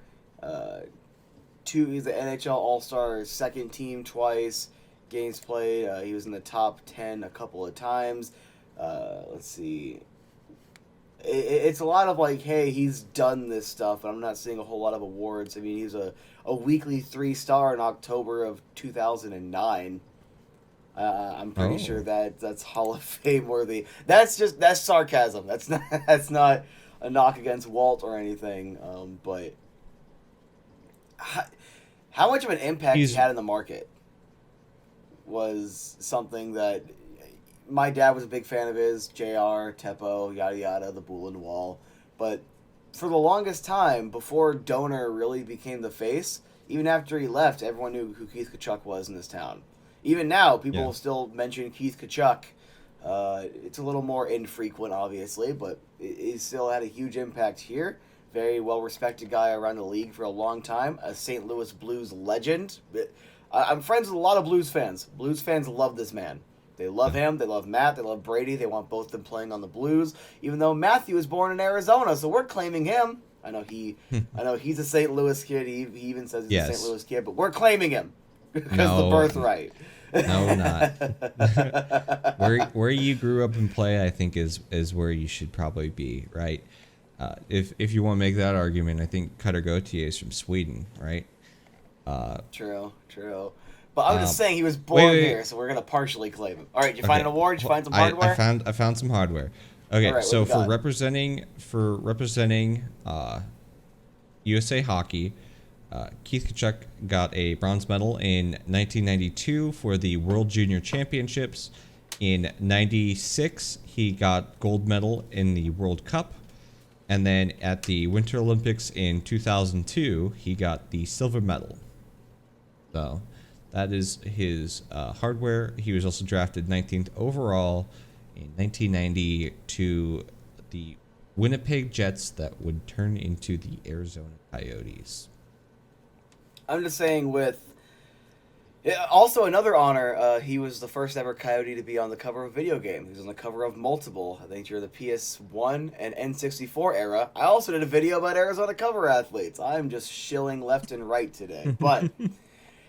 He's the NHL All-Star second team twice. Games played. He was in the top 10 a couple of times. Let's see. It's a lot of hey, he's done this stuff, but I'm not seeing a whole lot of awards. I mean, he's a weekly 3-star in October of 2009. I'm pretty sure that's Hall of Fame worthy. That's sarcasm. That's not a knock against Walt or anything. But how much of an impact he had in the market was something that my dad was a big fan of his. JR, Teppo, yada yada, the Bullen Wall. But for the longest time, before Donor really became the face, even after he left, everyone knew who Keith Tkachuk was in this town. Even now, people will still mention Keith Tkachuk. It's a little more infrequent, obviously, but he still had a huge impact here. Very well-respected guy around the league for a long time. A St. Louis Blues legend. I'm friends with a lot of Blues fans. Blues fans love this man. They love him. They love Matt. They love Brady. They want both of them playing on the Blues. Even though Matthew was born in Arizona, so we're claiming him. I know he's a St. Louis kid. He even says he's a St. Louis kid, but we're claiming him because the birthright. No, we're not. where you grew up and play, I think is where you should probably be, right? If you want to make that argument, I think Cutter Gauthier is from Sweden, right? True. But I'm just saying he was born here, so we're gonna partially claim him. All right, did you find an award? Did you find some hardware? I found some hardware. Okay, right, so for representing USA Hockey, Keith Tkachuk got a bronze medal in 1992 for the World Junior Championships. In 96, he got gold medal in the World Cup. And then at the Winter Olympics in 2002, he got the silver medal. So that is his hardware. He was also drafted 19th overall in 1990 to the Winnipeg Jets that would turn into the Arizona Coyotes. I'm just saying with... Also, another honor, he was the first ever Coyote to be on the cover of a video game. He was on the cover of multiple. I think during the PS1 and N64 era. I also did a video about Arizona cover athletes. I'm just shilling left and right today. But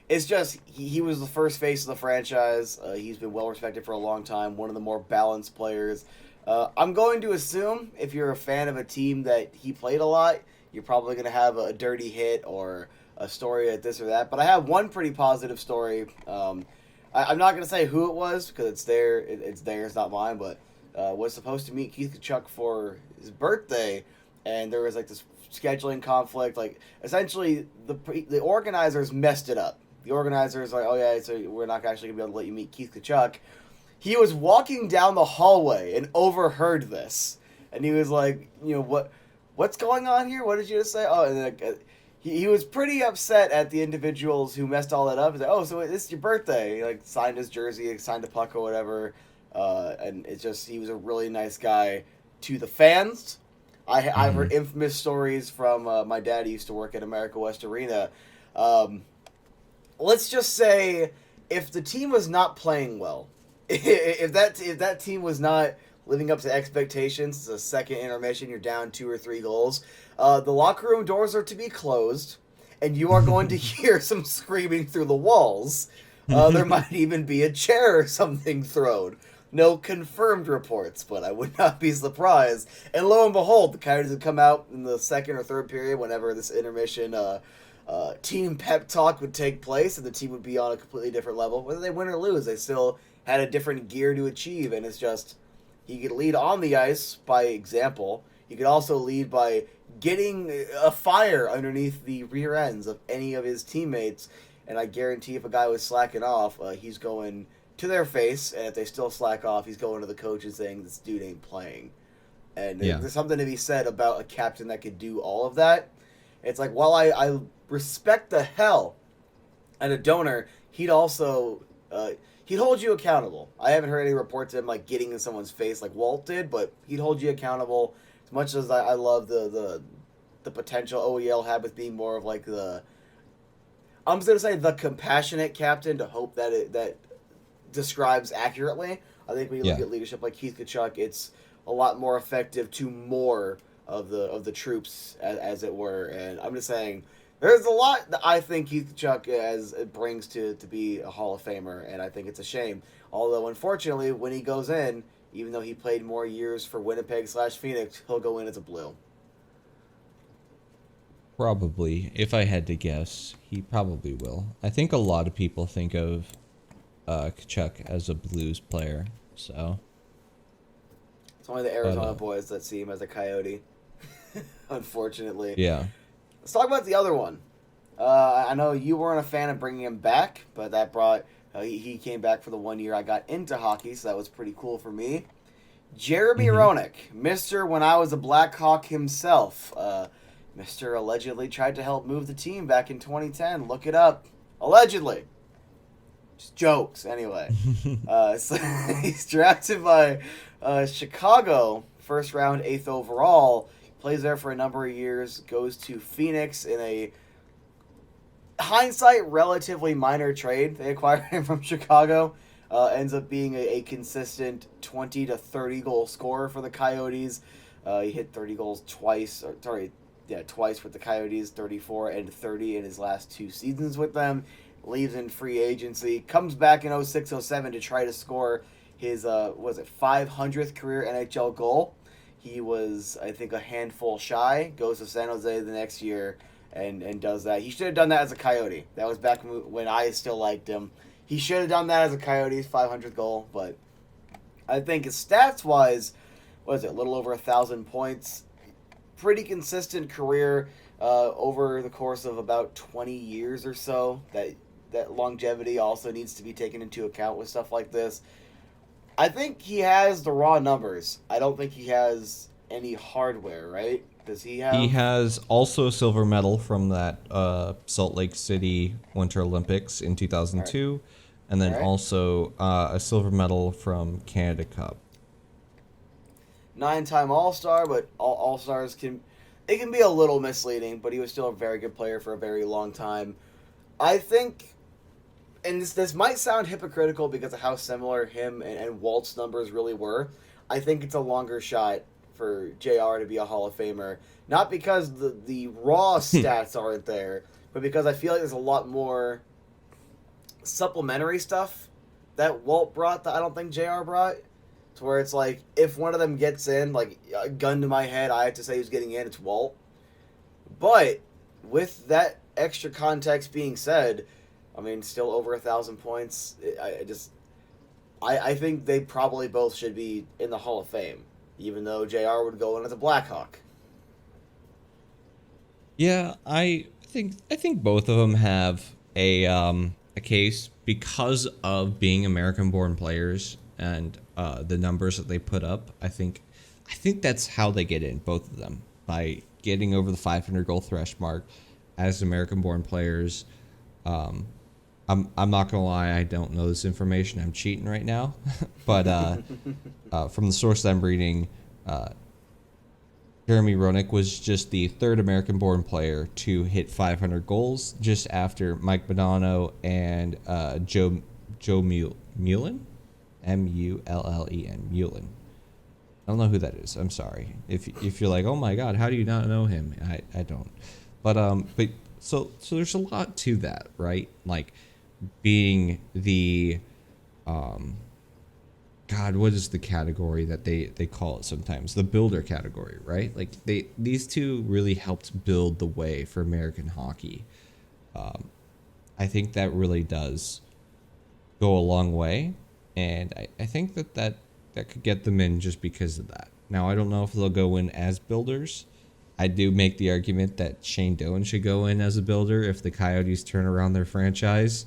it's just, he was the first face of the franchise. He's been well respected for a long time. One of the more balanced players. I'm going to assume if you're a fan of a team that he played a lot, you're probably going to have a dirty hit or a story at this or that. But I have one pretty positive story. I'm not going to say who it was because it's theirs, not mine, but was supposed to meet Keith Tkachuk for his birthday, and there was like this scheduling conflict. Like, essentially, the organizers messed it up. The organizers are like, oh yeah, so we're not actually going to be able to let you meet Keith Tkachuk. He was walking down the hallway and overheard this, and he was like, what's going on here? What did you just say? Oh, and like, he was pretty upset at the individuals who messed all that up. He's like, oh, so this is your birthday. He like signed his jersey, signed a puck or whatever, and it's just, he was a really nice guy to the fans. I've heard infamous stories from my dad. He used to work at America West Arena. Let's just say if the team was not playing well, if that team was not living up to expectations, it's a second intermission, you're down 2 or 3 goals, the locker room doors are to be closed, and you are going to hear some screaming through the walls. There might even be a chair or something thrown. No confirmed reports, but I would not be surprised. And lo and behold, the Coyotes would come out in the second or third period whenever this intermission team pep talk would take place, and the team would be on a completely different level. Whether they win or lose, they still had a different gear to achieve, and it's just, he could lead on the ice by example. He could also lead by getting a fire underneath the rear ends of any of his teammates, and I guarantee if a guy was slacking off, he's going to their face, and if they still slack off, he's going to the coaches saying, this dude ain't playing. And there's something to be said about a captain that could do all of that. It's like, while I respect the hell at a donor, he'd also... he'd hold you accountable. I haven't heard any reports of him like getting in someone's face like Walt did, but he'd hold you accountable. As much as I love the potential OEL had with being more of like I'm just gonna say the compassionate captain, to hope that that describes accurately. I think when you look at leadership like Keith Tkachuk, it's a lot more effective to more of the troops, as it were. And I'm just saying, there's a lot that I think Keith Tkachuk brings to be a Hall of Famer, and I think it's a shame. Although, unfortunately, when he goes in, even though he played more years for Winnipeg/Phoenix, he'll go in as a Blue. Probably. If I had to guess, he probably will. I think a lot of people think of Tkachuk as a Blues player, so... It's only the Arizona boys that see him as a Coyote, unfortunately. Yeah. Let's talk about the other one. I know you weren't a fan of bringing him back, but that brought... he came back for the 1 year I got into hockey, so that was pretty cool for me. Jeremy Roenick, Mr. When I Was a Blackhawk himself. Mr. allegedly tried to help move the team back in 2010. Look it up. Allegedly. Just jokes, anyway. So he's drafted by Chicago, first round, 8th overall. Plays there for a number of years, goes to Phoenix in a hindsight relatively minor trade. They acquired him from Chicago. Ends up being a consistent 20 to 30 goal scorer for the Coyotes. He hit 30 goals twice with the Coyotes, 34 and 30 in his last 2 seasons with them. Leaves in free agency, comes back in 06-07 to try to score his 500th career NHL goal. He was, I think, a handful shy, goes to San Jose the next year and does that. He should have done that as a Coyote. That was back when I still liked him. He should have done that as a Coyotes 500th goal, but I think his stats-wise, a little over 1,000 points. Pretty consistent career over the course of about 20 years or so. That longevity also needs to be taken into account with stuff like this. I think he has the raw numbers. I don't think he has any hardware, right? Does he have... He has also a silver medal from that Salt Lake City Winter Olympics in 2002, right. And then also a silver medal from Canada Cup. 9-time All-Star, but All-Stars can be a little misleading, but he was still a very good player for a very long time. I think, and this might sound hypocritical because of how similar him and Walt's numbers really were. I think it's a longer shot for JR to be a Hall of Famer, not because the raw stats aren't there, but because I feel like there's a lot more supplementary stuff that Walt brought that I don't think JR brought. To where it's like, if one of them gets in, like, a gun to my head, I have to say who's getting in, it's Walt. But with that extra context being said, I mean, still over 1,000 points. I think they probably both should be in the Hall of Fame, even though JR would go in as a Blackhawk. Yeah, I think both of them have a case because of being American-born players and the numbers that they put up. I think that's how they get in, both of them, by getting over the 500 goal thresh mark as American-born players. I'm not gonna lie, I don't know this information. I'm cheating right now, but from the source that I'm reading, Jeremy Roenick was just the third American-born player to hit 500 goals, just after Mike Modano and Joe Mullen, Mullen, Mullen. I don't know who that is. I'm sorry. If you're like, oh my God, how do you not know him? I don't. But so there's a lot to that, right? Like being the God, what is the category that they call it sometimes? The builder category, right? Like these two really helped build the way for American hockey. I think that really does go a long way, and I think that could get them in just because of that. Now, I don't know if they'll go in as builders. I do make the argument that Shane Doan should go in as a builder if the Coyotes turn around their franchise.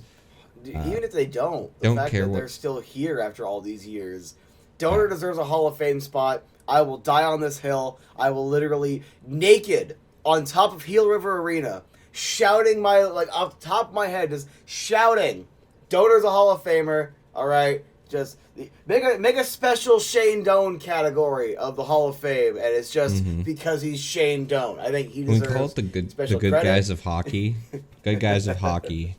Even if they don't fact that they're still here after all these years, Donor deserves a Hall of Fame spot. I will die on this hill. I will literally naked on top of Heel River Arena, shouting off the top of my head, just shouting, Donor's a Hall of Famer. All right, just make a special Shane Doan category of the Hall of Fame, and it's just because he's Shane Doan. I think he deserves. We call it the good guys of hockey. Good guys of hockey.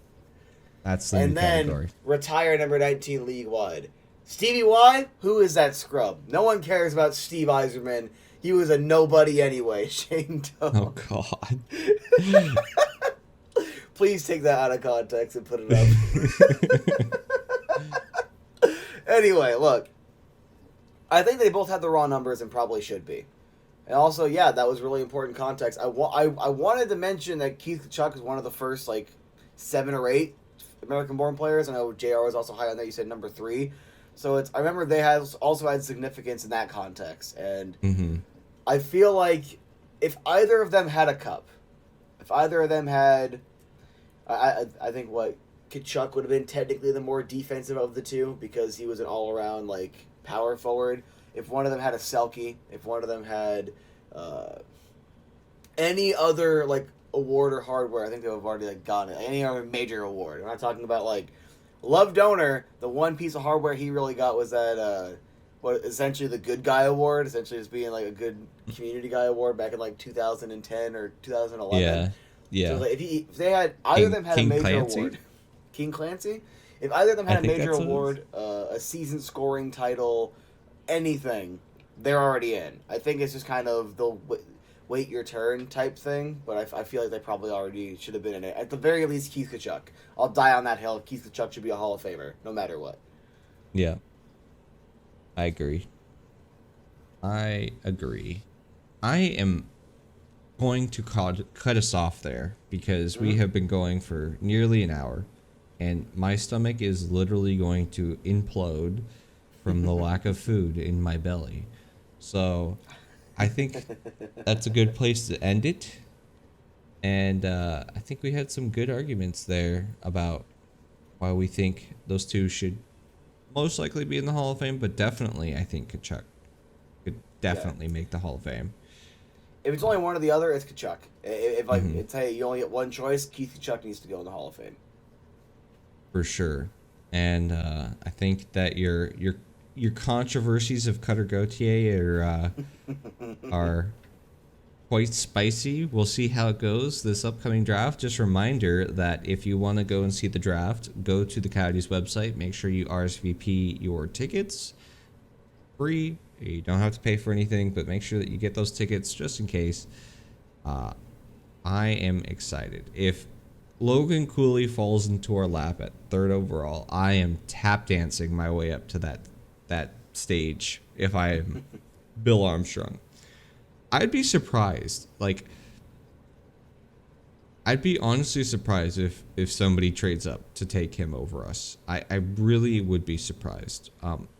That's the new category. And then retire number 19 league-wide. Stevie Y? Who is that scrub? No one cares about Steve Yzerman. He was a nobody anyway. Shane Doan. Oh, God. Please take that out of context and put it up. Anyway, look. I think they both had the raw numbers and probably should be. And also, yeah, that was really important context. I wanted to mention that Keith Tkachuk is one of the first, 7 or 8 American-born players. I know JR was also high on that. You said number 3. So I remember they also had significance in that context. And I feel like if either of them had a cup, if either of them had, I think Tkachuk would have been technically the more defensive of the two because he was an all-around power forward. If one of them had a Selke, if one of them had any other award or hardware, I think they would have already gotten it. Any other major award. I'm not talking about Love Donor. The one piece of hardware he really got was that essentially the Good Guy Award, essentially just being a good community guy award back in 2010 or 2011. Yeah. So if they had either of them had King a major Clancy? award, King Clancy. If either of them had a major that's what it award, a season scoring title, anything, they're already in. I think it's just kind of the wait your turn type thing, but I feel like they probably already should have been in it. At the very least, Keith Tkachuk. I'll die on that hill. Keith Tkachuk should be a Hall of Famer, no matter what. Yeah. I agree. I am going to cut us off there because we have been going for nearly an hour, and my stomach is literally going to implode from the lack of food in my belly. So I think that's a good place to end it. And I think we had some good arguments there about why we think those two should most likely be in the Hall of Fame, but definitely I think Tkachuk could definitely make the Hall of Fame. If it's only one or the other, it's Tkachuk. If it's, hey, you only get one choice, Keith Tkachuk needs to go in the Hall of Fame. For sure. And I think that your your controversies of Cutter Gauthier are quite spicy. We'll see how it goes this upcoming draft. Just a reminder that if you want to go and see the draft, go to the Coyotes website. Make sure you RSVP your tickets. Free. You don't have to pay for anything, but make sure that you get those tickets just in case. I am excited. If Logan Cooley falls into our lap at 3rd overall, I am tap dancing my way up to that stage if I am Bill Armstrong. I'd be surprised. Like, I'd be honestly surprised if somebody trades up to take him over us. I really would be surprised.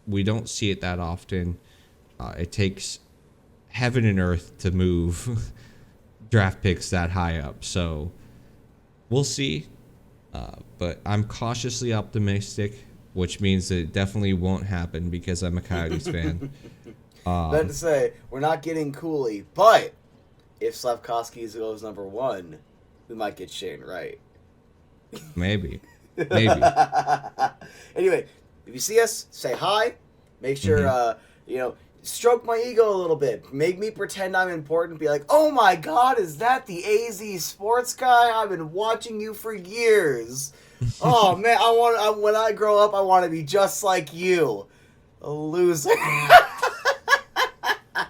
We don't see it that often. It takes heaven and earth to move draft picks that high up. So we'll see. But I'm cautiously optimistic, which means that it definitely won't happen because I'm a Coyotes fan. Meant to say, we're not getting Cooley, but if Slavkovsky goes number 1, we might get Shane Wright. Maybe. Anyway, if you see us, say hi. Make sure, stroke my ego a little bit. Make me pretend I'm important. Be like, oh my God, is that the AZ Sports guy? I've been watching you for years. Oh man, when I grow up, I want to be just like you. A loser.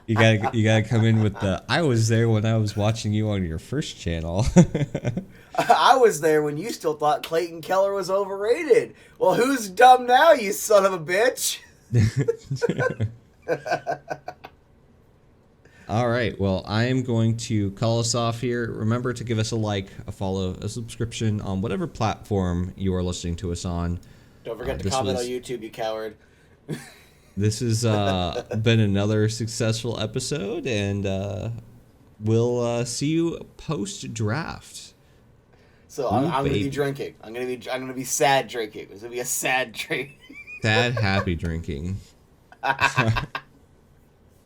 You gotta come in with the, I was there when I was watching you on your first channel. I was there when you still thought Clayton Keller was overrated. Well, who's dumb now, you son of a bitch? All right. Well, I am going to call us off here. Remember to give us a like, a follow, a subscription on whatever platform you are listening to us on. Don't forget to comment on YouTube, you coward. This has been another successful episode, and we'll see you post-draft. So I'm going to be drinking. I'm going to be sad drinking. It's going to be a sad drink. Sad, happy drinking.